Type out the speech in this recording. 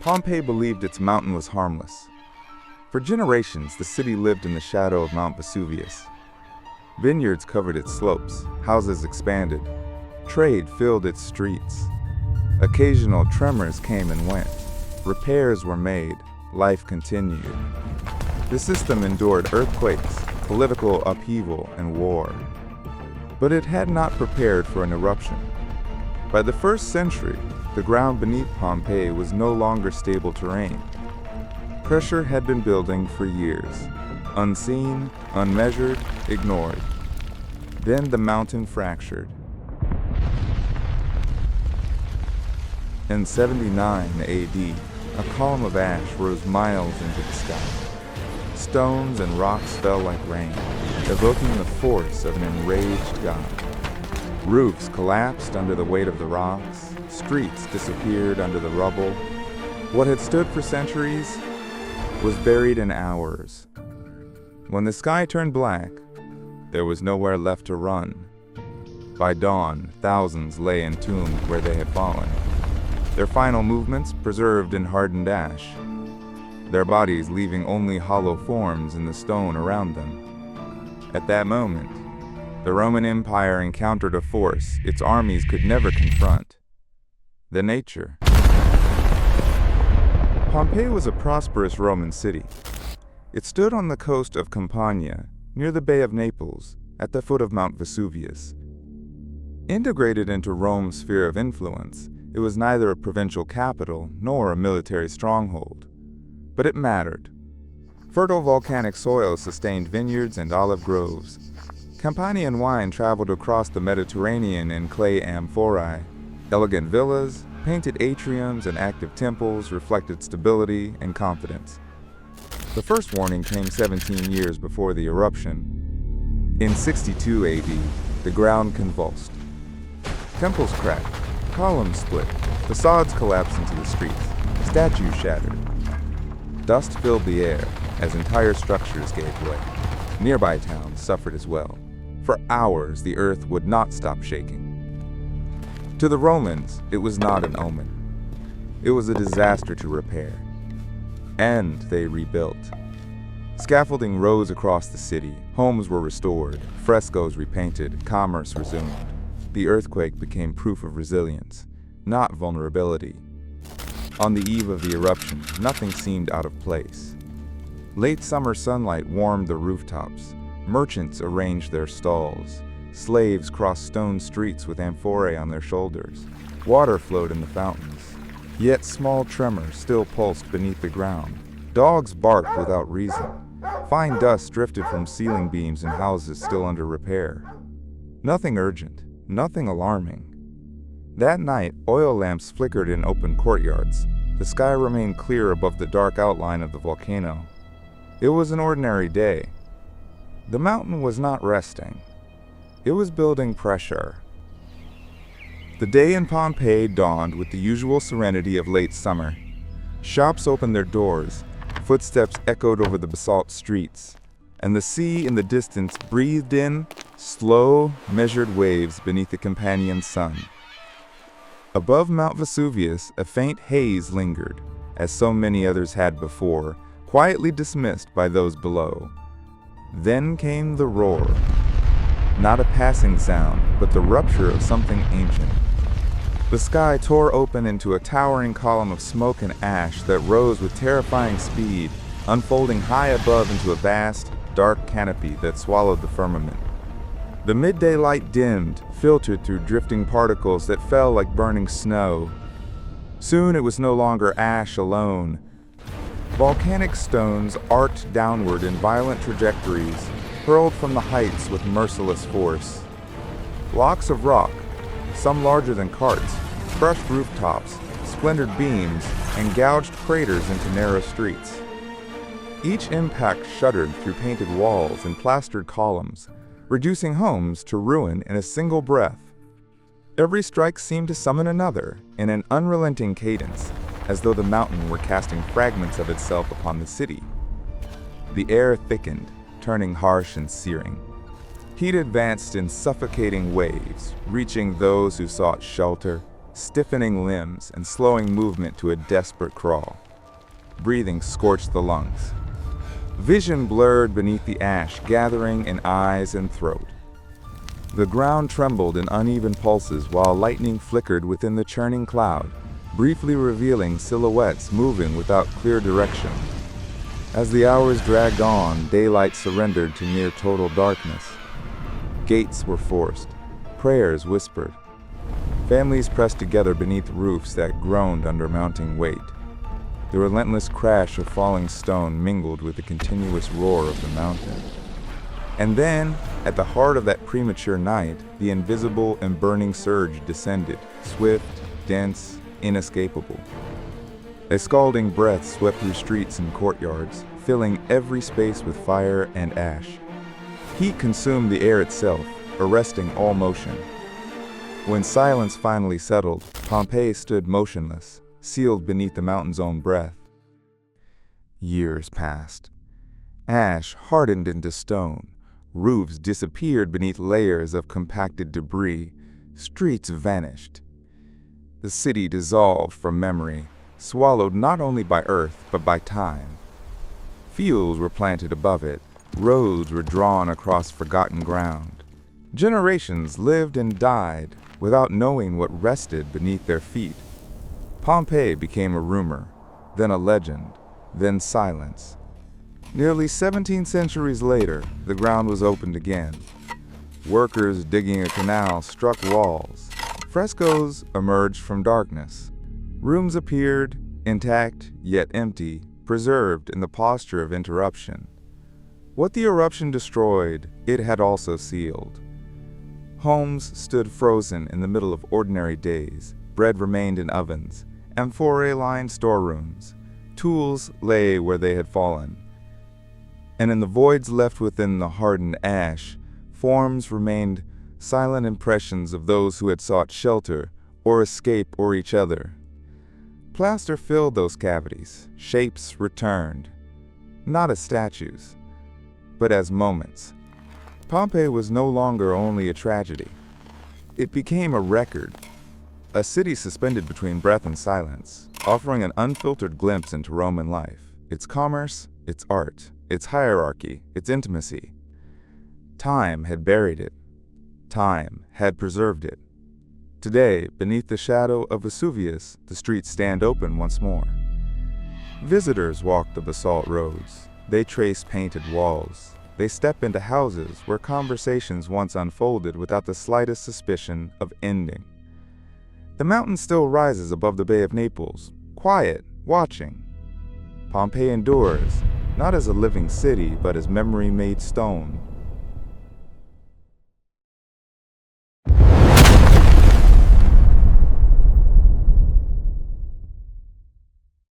Pompeii believed its mountain was harmless. For generations, the city lived in the shadow of Mount Vesuvius. Vineyards covered its slopes, houses expanded, trade filled its streets. Occasional tremors came and went. Repairs were made, life continued. The system endured earthquakes, political upheaval, and war. But it had not prepared for an eruption. By the 1st century, the ground beneath Pompeii was no longer stable terrain. Pressure had been building for years, unseen, unmeasured, ignored. Then the mountain fractured. In 79 AD, a column of ash rose miles into the sky. Stones and rocks fell like rain, evoking the force of an enraged god. Roofs collapsed under the weight of the rocks, streets disappeared under the rubble. What had stood for centuries was buried in hours. When the sky turned black, there was nowhere left to run. By dawn, thousands lay entombed where they had fallen, their final movements preserved in hardened ash, their bodies leaving only hollow forms in the stone around them. At that moment, the Roman Empire encountered a force its armies could never confront: the nature. Pompeii was a prosperous Roman city. It stood on the coast of Campania, near the Bay of Naples, at the foot of Mount Vesuvius. Integrated into Rome's sphere of influence, it was neither a provincial capital nor a military stronghold. But it mattered. Fertile volcanic soil sustained vineyards and olive groves. Campanian wine traveled across the Mediterranean in clay amphorae. Elegant villas, painted atriums, and active temples reflected stability and confidence. The first warning came 17 years before the eruption. In 62 AD, the ground convulsed. Temples cracked, columns split, facades collapsed into the streets, statues shattered. Dust filled the air as entire structures gave way. Nearby towns suffered as well. For hours, the earth would not stop shaking. To the Romans, it was not an omen. It was a disaster to repair. And they rebuilt. Scaffolding rose across the city, homes were restored, frescoes repainted, commerce resumed. The earthquake became proof of resilience, not vulnerability. On the eve of the eruption, nothing seemed out of place. Late summer sunlight warmed the rooftops. Merchants arranged their stalls. Slaves crossed stone streets with amphorae on their shoulders. Water flowed in the fountains. Yet small tremors still pulsed beneath the ground. Dogs barked without reason. Fine dust drifted from ceiling beams in houses still under repair. Nothing urgent, nothing alarming. That night, oil lamps flickered in open courtyards. The sky remained clear above the dark outline of the volcano. It was an ordinary day. The mountain was not resting. It was building pressure. The day in Pompeii dawned with the usual serenity of late summer. Shops opened their doors, footsteps echoed over the basalt streets, and the sea in the distance breathed in slow, measured waves beneath the Campanian sun. Above Mount Vesuvius, a faint haze lingered, as so many others had before, quietly dismissed by those below. Then came the roar. Not a passing sound, but the rupture of something ancient. The sky tore open into a towering column of smoke and ash that rose with terrifying speed, unfolding high above into a vast, dark canopy that swallowed the firmament. The midday light dimmed, filtered through drifting particles that fell like burning snow. Soon it was no longer ash alone. Volcanic stones arced downward in violent trajectories, hurled from the heights with merciless force. Blocks of rock, some larger than carts, crushed rooftops, splintered beams, and gouged craters into narrow streets. Each impact shuddered through painted walls and plastered columns, reducing homes to ruin in a single breath. Every strike seemed to summon another in an unrelenting cadence, as though the mountain were casting fragments of itself upon the city. The air thickened, turning harsh and searing. Heat advanced in suffocating waves, reaching those who sought shelter, stiffening limbs and slowing movement to a desperate crawl. Breathing scorched the lungs. Vision blurred beneath the ash gathering in eyes and throat. The ground trembled in uneven pulses while lightning flickered within the churning cloud, briefly revealing silhouettes moving without clear direction. As the hours dragged on, daylight surrendered to near total darkness. Gates were forced, prayers whispered. Families pressed together beneath roofs that groaned under mounting weight. The relentless crash of falling stone mingled with the continuous roar of the mountain. And then, at the heart of that premature night, the invisible and burning surge descended, swift, dense, inescapable. A scalding breath swept through streets and courtyards, filling every space with fire and ash. Heat consumed the air itself, arresting all motion. When silence finally settled, Pompeii stood motionless, sealed beneath the mountain's own breath. Years passed. Ash hardened into stone. Roofs disappeared beneath layers of compacted debris. Streets vanished. The city dissolved from memory, swallowed not only by earth but by time. Fields were planted above it. Roads were drawn across forgotten ground. Generations lived and died without knowing what rested beneath their feet. Pompeii became a rumor, then a legend, then silence. Nearly 17 centuries later, the ground was opened again. Workers digging a canal struck walls. Frescoes emerged from darkness. Rooms appeared, intact yet empty, preserved in the posture of interruption. What the eruption destroyed, it had also sealed. Homes stood frozen in the middle of ordinary days. Bread remained in ovens, amphora-lined storerooms. Tools lay where they had fallen. And in the voids left within the hardened ash, forms remained, silent impressions of those who had sought shelter or escape or each other. Plaster filled those cavities. Shapes returned, not as statues, but as moments. Pompeii was no longer only a tragedy. It became a record, a city suspended between breath and silence, offering an unfiltered glimpse into Roman life, its commerce, its art, its hierarchy, its intimacy. Time had buried it. Time had preserved it. Today, beneath the shadow of Vesuvius, the streets stand open once more. Visitors walk the basalt roads. They trace painted walls. They step into houses where conversations once unfolded without the slightest suspicion of ending. The mountain still rises above the Bay of Naples, quiet, watching. Pompeii endures, not as a living city, but as memory made stone,